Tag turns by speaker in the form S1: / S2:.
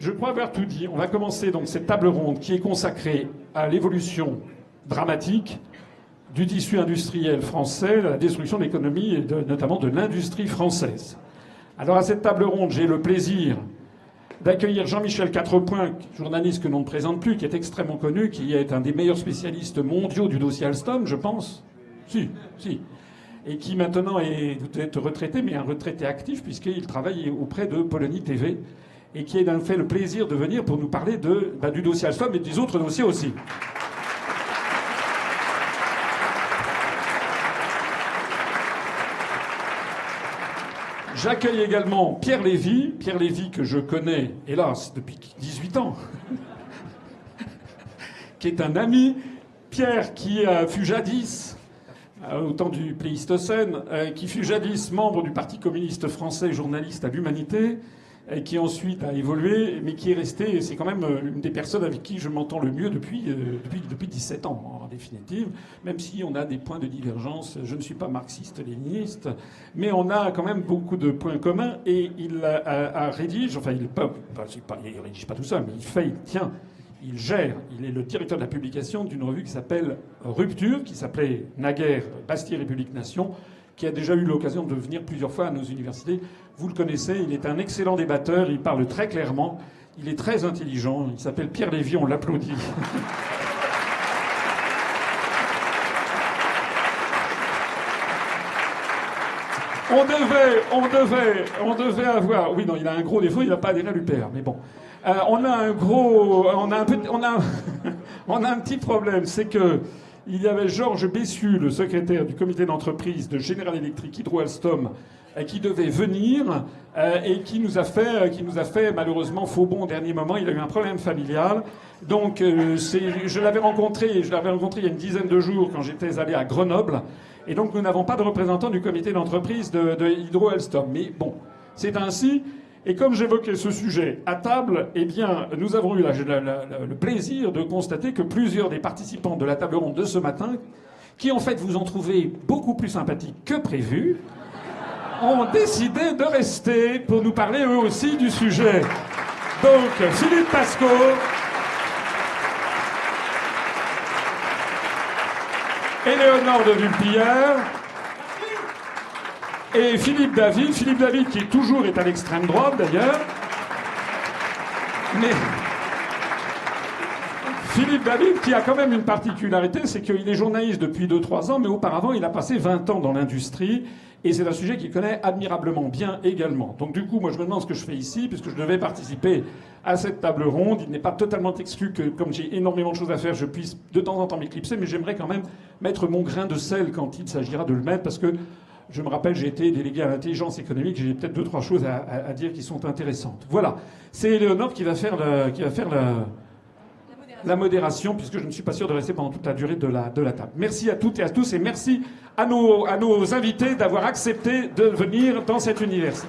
S1: Je crois avoir tout dit. On va commencer donc cette table ronde qui est consacrée à l'évolution dramatique du tissu industriel français, à la destruction de l'économie et notamment de l'industrie française. Alors à cette table ronde, j'ai le plaisir d'accueillir Jean-Michel Quatrepoint, journaliste que l'on ne présente plus, qui est extrêmement connu, qui est un des meilleurs spécialistes mondiaux du dossier Alstom, je pense. Si. Et qui maintenant est peut-être retraité, mais un retraité actif, puisqu'il travaille auprès de Polony TV, et qui a fait le plaisir de venir pour nous parler du dossier Alstom et des autres dossiers aussi. J'accueille également Pierre Lévy que je connais, hélas, depuis 18 ans, qui est un ami. Pierre qui fut jadis, au temps du Pléistocène, qui fut jadis membre du Parti communiste français, journaliste à l'Humanité, et qui ensuite a évolué, mais qui est resté, c'est quand même une des personnes avec qui je m'entends le mieux depuis 17 ans, en définitive, même si on a des points de divergence. Je ne suis pas marxiste-léniniste, mais on a quand même beaucoup de points communs, et il rédige, enfin, il rédige pas tout ça, mais il gère, il est le directeur de la publication d'une revue qui s'appelle Rupture, qui s'appelait naguère Bastille République Nation, qui a déjà eu l'occasion de venir plusieurs fois à nos universités. Vous le connaissez, il est un excellent débatteur, il parle très clairement, il est très intelligent, il s'appelle Pierre Lévy, on l'applaudit. On devait avoir... Oui, non, il a un gros défaut, il n'a pas adhéré à l'UPR, mais bon. On a un petit problème, c'est que il y avait Georges Bessu, le secrétaire du comité d'entreprise de General Electric Hydro Alstom, qui devait venir et qui nous a fait malheureusement faux bond au dernier moment. Il a eu un problème familial. Donc je l'avais rencontré il y a une dizaine de jours quand j'étais allé à Grenoble. Et donc nous n'avons pas de représentant du comité d'entreprise de Hydro Alstom. Mais bon, c'est ainsi. Et comme j'évoquais ce sujet à table, eh bien, nous avons eu le plaisir de constater que plusieurs des participants de la table ronde de ce matin, qui en fait vous ont trouvé beaucoup plus sympathiques que prévu, ont décidé de rester pour nous parler eux aussi du sujet. Donc, Philippe Pasco, Éléonore de Vulpillard, et Philippe David qui toujours est à l'extrême droite d'ailleurs. Mais Philippe David qui a quand même une particularité, c'est qu'il est journaliste depuis 2-3 ans, mais auparavant il a passé 20 ans dans l'industrie, et c'est un sujet qu'il connaît admirablement bien également. Donc du coup, moi je me demande ce que je fais ici, puisque je devais participer à cette table ronde. Il n'est pas totalement exclu que, comme j'ai énormément de choses à faire, je puisse de temps en temps m'éclipser, mais j'aimerais quand même mettre mon grain de sel quand il s'agira de le mettre, parce que je me rappelle, j'ai été délégué à l'intelligence économique, j'ai peut-être 2-3 choses à dire qui sont intéressantes. Voilà. C'est Éléonore qui va faire la modération, puisque je ne suis pas sûr de rester pendant toute la durée de la table. Merci à toutes et à tous, et merci à nos invités d'avoir accepté de venir dans cette université.